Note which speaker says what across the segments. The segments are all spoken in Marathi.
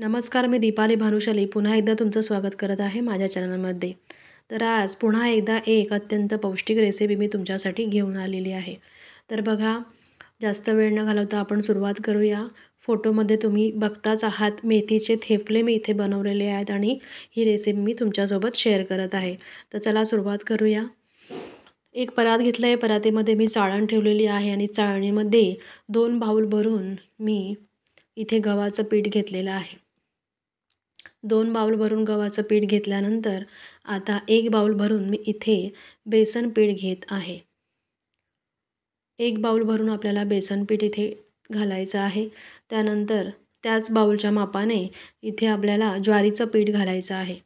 Speaker 1: नमस्कार, मी दीपाली भानुशाली पुन्हा एकदा तुमचं स्वागत करत आहे माझ्या चॅनलमध्ये. तर आज पुन्हा एकदा एक अत्यंत पौष्टिक रेसिपी मी तुमच्यासाठी घेऊन आलेली आहे. तर बघा, जास्त वेळ न घालवता आपण सुरुवात करूया. फोटोमध्ये तुम्ही बघताच आहात, मेथीचे थेपले मी इथे बनवलेले आहेत आणि ही रेसिपी मी तुमच्यासोबत शेअर करत आहे. तर चला सुरुवात करूया. एक परात घेतला आहे. परातीमध्ये मी चाळण ठेवलेली आहे आणि चाळणीमध्ये 2 बाऊल भरून मी इथे गव्हाचं पीठ घेतलेलं आहे. 2 बाऊल भरून गव्हाचं पीठ घेतल्यानंतर आता 1 बाऊल भरून मी इथे बेसन पीठ घेत आहे. 1 बाऊल भरून आपल्याला बेसन पीठ इथे घालायचं आहे. त्यानंतर त्याच बाऊलच्या मापाने इथे आपल्याला ज्वारीचं पीठ घालायचं आहे.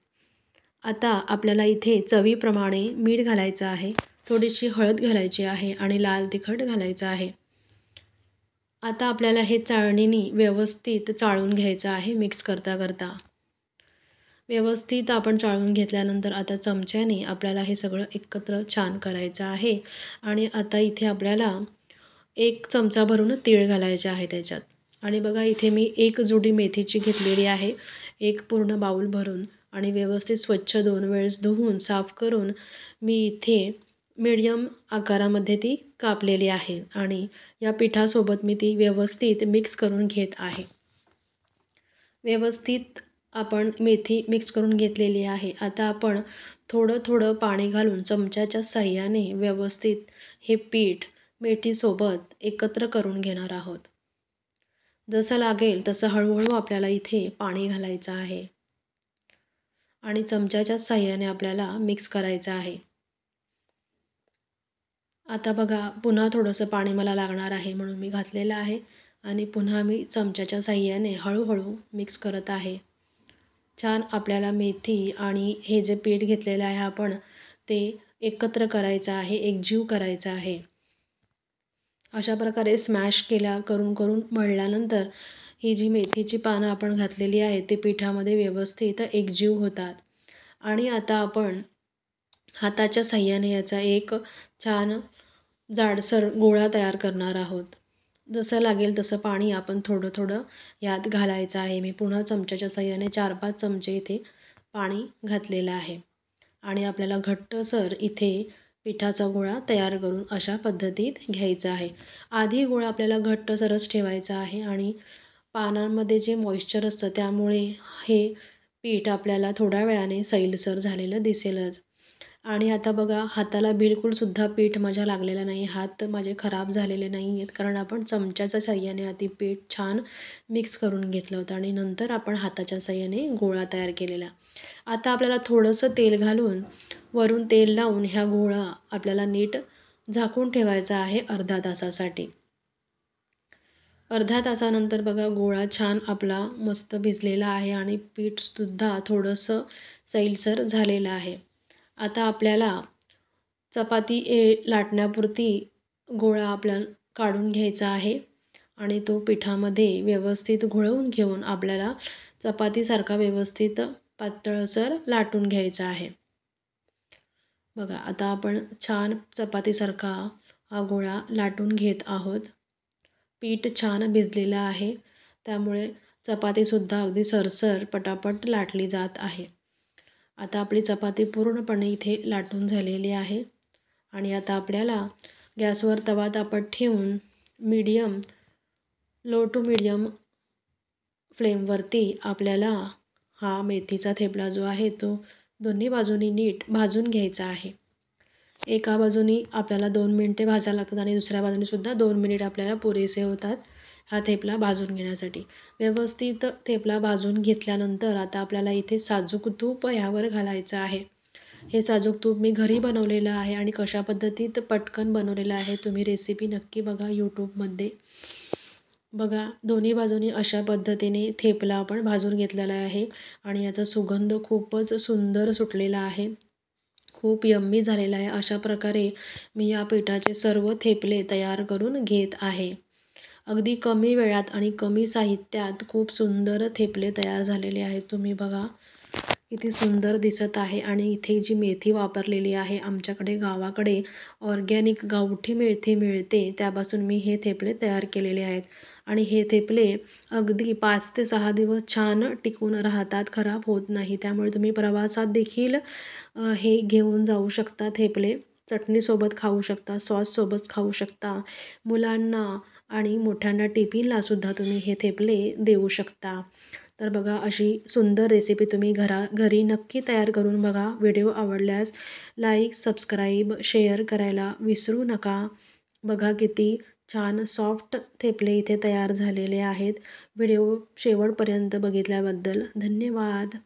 Speaker 1: आता आपल्याला इथे चवीप्रमाणे मीठ घालायचं आहे, थोडीशी हळद घालायची आहे आणि लाल तिखट घालायचं आहे. आता आपल्याला हे चाळणीने व्यवस्थित चाळून घ्यायचं आहे. मिक्स करता करता व्यवस्थित आपण चाळून घेतल्यानंतर आता चमच्याने आपल्याला हे सगळं एकत्र छान करायचं आहे. आणि आता इथे आपल्याला 1 चमचा भरून तीळ घालायचे आहे त्याच्यात. आणि बघा, इथे मी 1 जुडी मेथीची घेतलेली आहे, 1 पूर्ण बाऊल भरून, आणि व्यवस्थित स्वच्छ 2 वेळेस धुवून साफ करून मी इथे मीडियम आकारामध्ये ती कापलेली आहे आणि या पिठासोबत मी ती व्यवस्थित मिक्स करून घेत आहे. व्यवस्थित आपण मेथी मिक्स करून घेतलेली आहे. आता आपण थोडं थोडं पाणी घालून चमच्याच्या साहाय्याने व्यवस्थित हे पीठ मेथीसोबत एकत्र करून घेणार आहोत. जसं लागेल तसं हळूहळू आपल्याला इथे पाणी घालायचं आहे आणि चमच्याच्या साहाय्याने आपल्याला मिक्स करायचं आहे. आता बघा, पुन्हा थोडंसं पाणी मला लागणार आहे म्हणून मी घातलेलं आहे आणि पुन्हा मी चमच्याच्या साहाय्याने हळूहळू मिक्स करत आहे. छान आपल्याला मेथी आणि हे जे पीठ घेतलेलं आहे आपण ते एकत्र करायचं आहे, एकजीव करायचं आहे. अशा प्रकारे स्मॅश करून मळल्यानंतर ही जी मेथीची पानं आपण घातलेली आहेत ते पिठामध्ये व्यवस्थित एकजीव होतात. आणि आता आपण हाताच्या साहाय्याने याचा एक छान जाडसर गोळा तयार करणार आहोत. जसं लागेल तसं पाणी आपण थोडं थोडं यात घालायचं आहे. मी पुन्हा चमच्याच्या साहाय्याने 4-5 चमचे इथे पाणी घातलेलं आहे आणि आपल्याला घट्टसर इथे पिठाचा गोळा तयार करून अशा पद्धतीत घ्यायचा आहे. आधी गोळा आपल्याला घट्टसरच ठेवायचा आहे आणि पानांमध्ये जे मॉइश्चर असतं त्यामुळे हे पीठ आपल्याला थोड्या वेळाने सैलसर झालेलं दिसेलच. आणि आता बघा, हाताला बिलकुलसुद्धा पीठ माझ्या लागलेलं नाही, हात माझे खराब झालेले नाही आहेत, कारण आपण चमच्याच्या साहाय्याने आधी पीठ छान मिक्स करून घेतलं होतं आणि नंतर आपण हाताच्या साहाय्याने गोळा तयार केलेला. आता आपल्याला थोडंसं तेल घालून वरून तेल लावून ह्या गोळा आपल्याला नीट झाकून ठेवायचा आहे अर्धा तासासाठी. अर्ध्या तासानंतर बघा, गोळा छान आपला मस्त भिजलेला आहे आणि पीठसुद्धा थोडंसं सैलसर झालेलं आहे. आता आपल्याला चपाती लाटण्यापुरती गोळा आपल्याला काढून घ्यायचा आहे आणि तो पिठामध्ये व्यवस्थित घोळवून घेऊन आपल्याला चपातीसारखा व्यवस्थित पातळसर लाटून घ्यायचा आहे. बघा, आता आपण छान चपातीसारखा हा गोळा लाटून घेत आहोत. पीठ छान भिजलेलं आहे त्यामुळे चपातीसुद्धा अगदी सरसर पटापट लाटली जात आहे. आता आपली चपाती पूर्णपणे इथे लाटून झालेली आहे आणि आता आपल्याला गॅसवर तवा तापत ठेवून लो टू मीडियम फ्लेमवरती आपल्याला हा मेथीचा थेपला जो आहे तो दोन्ही बाजूनी नीट भाजून घ्यायचा आहे. एका बाजूनी आपल्याला 2 मिनिटे भाजायला लागतात आणि दुसऱ्या बाजूनीसुद्धा 2 मिनिट आपल्याला पुरेसे होतात हा थेपला भाजून घेण्यासाठी. व्यवस्थित थेपला भाजून घेतल्यानंतर आता आपल्याला इथे साजूक तूप ह्यावर घालायचं आहे. हे साजूक तूप मी घरी बनवलेलं आहे आणि कशा पद्धतीत पटकन बनवलेलं आहे तुम्ही रेसिपी नक्की बघा यूट्यूबमध्ये. बघा, दोन्ही बाजूनी अशा पद्धतीने थेपला आपण भाजून घेतलेला आहे आणि याचा सुगंध खूपच सुंदर सुटलेला आहे, खूप यम्मी झालेला आहे. अशा प्रकारे मी या पिठाचे सर्व थेपले तयार करून घेत आहे. अगदी कमी वेळात आणि कमी साहित्यात खूप सुंदर थेपले तयार झालेले आहेत. तुम्ही बघा किती सुंदर दिसत आहे आणि इथे जी मेथी वापरलेली आहे, आमच्याकडे गावाकडे ऑर्गॅनिक गावठी मेथी मिळते, त्यापासून मी हे थेपले तयार केलेले आहेत. आणि हे थेपले अगदी 5 ते 6 दिवस छान टिकून राहतात, खराब होत नाही. त्यामुळे तुम्ही प्रवासात देखील हे घेऊन जाऊ शकता थेपले. चटणीसोबत खाऊ शकता, सॉससोबत खाऊ शकता. मुलांना आणि मोठ्यांना टिफिनलासुद्धा तुम्ही हे थेपले देऊ शकता. तर बघा, अशी सुंदर रेसिपी तुम्ही घरी नक्की तयार करून बघा. व्हिडिओ आवडल्यास लाईक, सबस्क्राईब, शेअर करायला विसरू नका. बघा किती छान सॉफ्ट थेपले इथे तयार झालेले आहेत. व्हिडिओ शेवटपर्यंत बघितल्याबद्दल धन्यवाद.